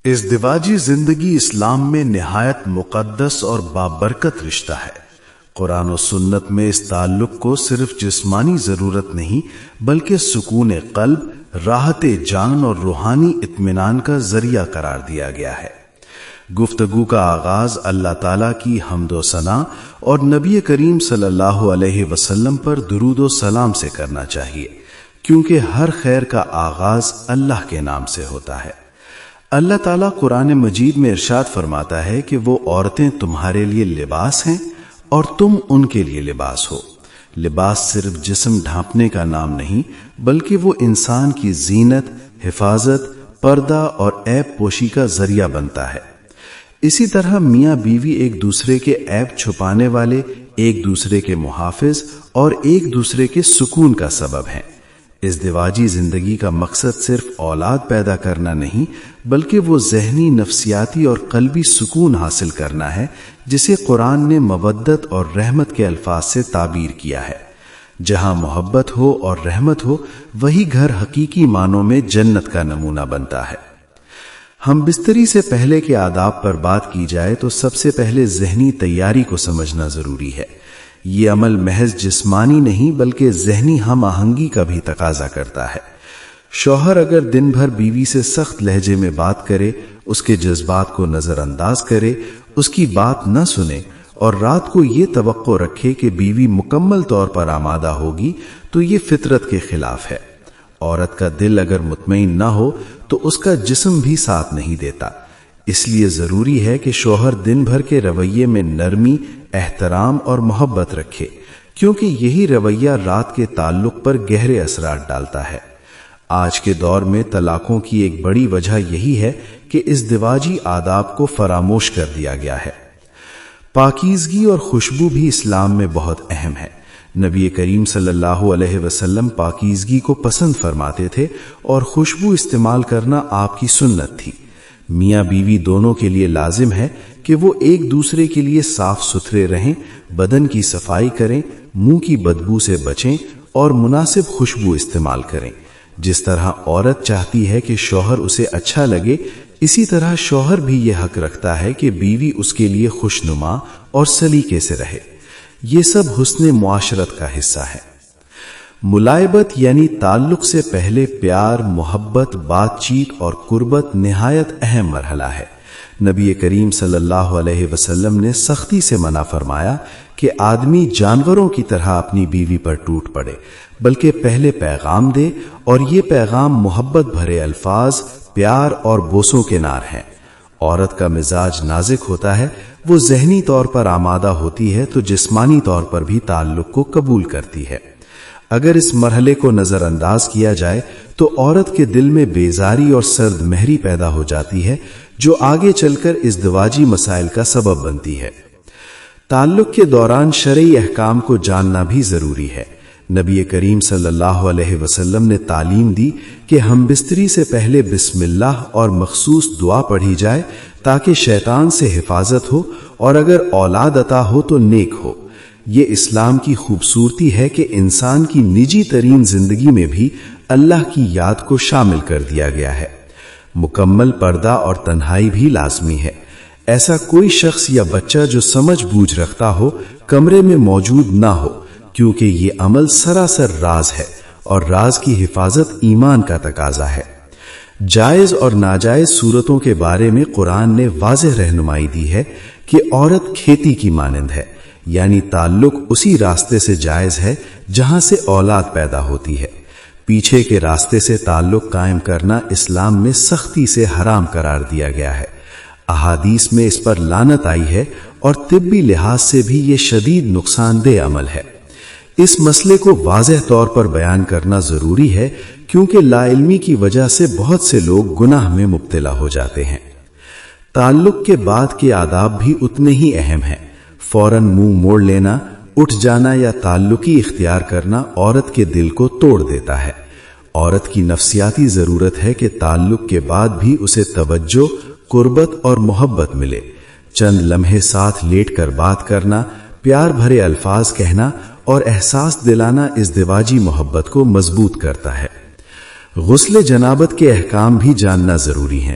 ازدواجی زندگی اسلام میں نہایت مقدس اور بابرکت رشتہ ہے۔ قرآن و سنت میں اس تعلق کو صرف جسمانی ضرورت نہیں بلکہ سکون قلب، راحت جان اور روحانی اطمینان کا ذریعہ قرار دیا گیا ہے۔ گفتگو کا آغاز اللہ تعالیٰ کی حمد و ثنا اور نبی کریم صلی اللہ علیہ وسلم پر درود و سلام سے کرنا چاہیے، کیونکہ ہر خیر کا آغاز اللہ کے نام سے ہوتا ہے۔ اللہ تعالیٰ قرآن مجید میں ارشاد فرماتا ہے کہ وہ عورتیں تمہارے لیے لباس ہیں اور تم ان کے لیے لباس ہو۔ لباس صرف جسم ڈھانپنے کا نام نہیں بلکہ وہ انسان کی زینت، حفاظت، پردہ اور عیب پوشی کا ذریعہ بنتا ہے۔ اسی طرح میاں بیوی ایک دوسرے کے عیب چھپانے والے، ایک دوسرے کے محافظ اور ایک دوسرے کے سکون کا سبب ہیں۔ ازدواجی زندگی کا مقصد صرف اولاد پیدا کرنا نہیں بلکہ وہ ذہنی، نفسیاتی اور قلبی سکون حاصل کرنا ہے جسے قرآن نے مودت اور رحمت کے الفاظ سے تعبیر کیا ہے۔ جہاں محبت ہو اور رحمت ہو وہی گھر حقیقی معنوں میں جنت کا نمونہ بنتا ہے۔ ہم بستری سے پہلے کے آداب پر بات کی جائے تو سب سے پہلے ذہنی تیاری کو سمجھنا ضروری ہے۔ یہ عمل محض جسمانی نہیں بلکہ ذہنی ہم آہنگی کا بھی تقاضا کرتا ہے۔ شوہر اگر دن بھر بیوی سے سخت لہجے میں بات کرے، اس کے جذبات کو نظر انداز کرے، اس کی بات نہ سنے اور رات کو یہ توقع رکھے کہ بیوی مکمل طور پر آمادہ ہوگی تو یہ فطرت کے خلاف ہے۔ عورت کا دل اگر مطمئن نہ ہو تو اس کا جسم بھی ساتھ نہیں دیتا۔ اس لیے ضروری ہے کہ شوہر دن بھر کے رویے میں نرمی، احترام اور محبت رکھے، کیونکہ یہی رویہ رات کے تعلق پر گہرے اثرات ڈالتا ہے۔ آج کے دور میں طلاقوں کی ایک بڑی وجہ یہی ہے کہ ازدواجی آداب کو فراموش کر دیا گیا ہے۔ پاکیزگی اور خوشبو بھی اسلام میں بہت اہم ہے۔ نبی کریم صلی اللہ علیہ وسلم پاکیزگی کو پسند فرماتے تھے اور خوشبو استعمال کرنا آپ کی سنت تھی۔ میاں بیوی دونوں کے لیے لازم ہے کہ وہ ایک دوسرے کے لیے صاف ستھرے رہیں، بدن کی صفائی کریں، منہ کی بدبو سے بچیں اور مناسب خوشبو استعمال کریں۔ جس طرح عورت چاہتی ہے کہ شوہر اسے اچھا لگے، اسی طرح شوہر بھی یہ حق رکھتا ہے کہ بیوی اس کے لیے خوشنما اور سلیقے سے رہے۔ یہ سب حسن معاشرت کا حصہ ہے۔ ملائبت یعنی تعلق سے پہلے پیار، محبت، بات چیت اور قربت نہایت اہم مرحلہ ہے۔ نبی کریم صلی اللہ علیہ وسلم نے سختی سے منع فرمایا کہ آدمی جانوروں کی طرح اپنی بیوی پر ٹوٹ پڑے، بلکہ پہلے پیغام دے، اور یہ پیغام محبت بھرے الفاظ، پیار اور بوسوں کے نار ہیں۔ عورت کا مزاج نازک ہوتا ہے، وہ ذہنی طور پر آمادہ ہوتی ہے تو جسمانی طور پر بھی تعلق کو قبول کرتی ہے۔ اگر اس مرحلے کو نظر انداز کیا جائے تو عورت کے دل میں بیزاری اور سرد مہری پیدا ہو جاتی ہے، جو آگے چل کر ازدواجی مسائل کا سبب بنتی ہے۔ تعلق کے دوران شرعی احکام کو جاننا بھی ضروری ہے۔ نبی کریم صلی اللہ علیہ وسلم نے تعلیم دی کہ ہم بستری سے پہلے بسم اللہ اور مخصوص دعا پڑھی جائے تاکہ شیطان سے حفاظت ہو، اور اگر اولاد عطا ہو تو نیک ہو۔ یہ اسلام کی خوبصورتی ہے کہ انسان کی نجی ترین زندگی میں بھی اللہ کی یاد کو شامل کر دیا گیا ہے۔ مکمل پردہ اور تنہائی بھی لازمی ہے۔ ایسا کوئی شخص یا بچہ جو سمجھ بوجھ رکھتا ہو کمرے میں موجود نہ ہو، کیونکہ یہ عمل سراسر راز ہے اور راز کی حفاظت ایمان کا تقاضا ہے۔ جائز اور ناجائز صورتوں کے بارے میں قرآن نے واضح رہنمائی دی ہے کہ عورت کھیتی کی مانند ہے، یعنی تعلق اسی راستے سے جائز ہے جہاں سے اولاد پیدا ہوتی ہے۔ پیچھے کے راستے سے تعلق قائم کرنا اسلام میں سختی سے حرام قرار دیا گیا ہے۔ احادیث میں اس پر لعنت آئی ہے اور طبی لحاظ سے بھی یہ شدید نقصان دہ عمل ہے۔ اس مسئلے کو واضح طور پر بیان کرنا ضروری ہے کیونکہ لا علمی کی وجہ سے بہت سے لوگ گناہ میں مبتلا ہو جاتے ہیں۔ تعلق کے بعد کے آداب بھی اتنے ہی اہم ہیں۔ فوراً منہ موڑ لینا، اٹھ جانا یا تعلقی اختیار کرنا عورت کے دل کو توڑ دیتا ہے۔ عورت کی نفسیاتی ضرورت ہے کہ تعلق کے بعد بھی اسے توجہ، قربت اور محبت ملے۔ چند لمحے ساتھ لیٹ کر بات کرنا، پیار بھرے الفاظ کہنا اور احساس دلانا ازدواجی محبت کو مضبوط کرتا ہے۔ غسل جنابت کے احکام بھی جاننا ضروری ہیں۔